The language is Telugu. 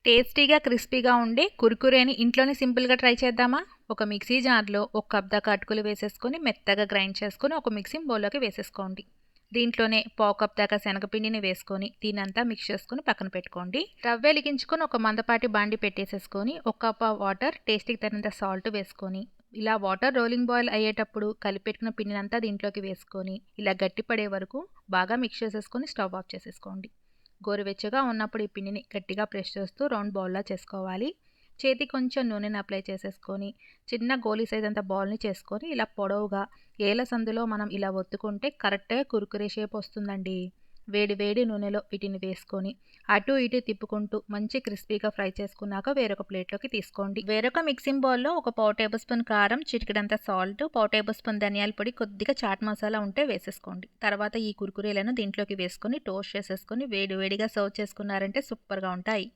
టేస్టీగా క్రిస్పీగా ఉండే కుర్కురేని ఇంట్లోనే సింపుల్గా ట్రై చేద్దామా? ఒక మిక్సీ జార్లో ఒక కప్ దాకా అటుకులు వేసేసుకొని మెత్తగా గ్రైండ్ చేసుకొని ఒక మిక్సింగ్ బౌల్లోకి వేసేసుకోండి. దీంట్లోనే పావు కప్ దాకా శనగపిండిని వేసుకొని దీనంతా మిక్స్ చేసుకొని పక్కన పెట్టుకోండి. రవ్వ వెలిగించుకొని ఒక మందపాటి బాండి పెట్టేసేసుకొని ఒక కప్ వాటర్, టేస్ట్కి తగినంత సాల్ట్ వేసుకొని ఇలా వాటర్ రోలింగ్ బాయిల్ అయ్యేటప్పుడు కలిపెట్టుకున్న పిండినంతా దీంట్లోకి వేసుకొని ఇలా గట్టిపడే వరకు బాగా మిక్స్ చేసేసుకొని స్టవ్ ఆఫ్ చేసేసుకోండి. గోరువెచ్చగా ఉన్నప్పుడు ఈ పిండిని గట్టిగా ప్రెస్ చేస్తూ రౌండ్ బౌల్లా చేసుకోవాలి. చేతికి కొంచెం నూనెని అప్లై చేసేసుకొని చిన్న గోలీ సైజ్ అంత బాల్ని చేసుకొని ఇలా పొడవుగా ఏల సందులో మనం ఇలా ఒత్తుకుంటే కరెక్ట్గా కురుకురే షేప్ వస్తుందండి. వేడి వేడి నూనెలో వీటిని వేసుకొని అటు ఇటు తిప్పుకుంటూ మంచి క్రిస్పీగా ఫ్రై చేసుకున్నాక వేరొక ప్లేట్లోకి తీసుకోండి. వేరొక మిక్సింగ్ బౌల్లో ఒక పావు టేబుల్ స్పూన్ కారం, చిటికెడంత సాల్ట్, పావు టేబుల్ స్పూన్ ధనియాల పొడి, కొద్దిగా చాట్ మసాలా ఉంటే వేసేసుకోండి. తర్వాత ఈ కుర్కురేలను దీంట్లోకి వేసుకొని టోస్ట్ చేసేసుకొని వేడి వేడిగా సర్వ్ చేసుకున్నారంటే సూపర్గా ఉంటాయి.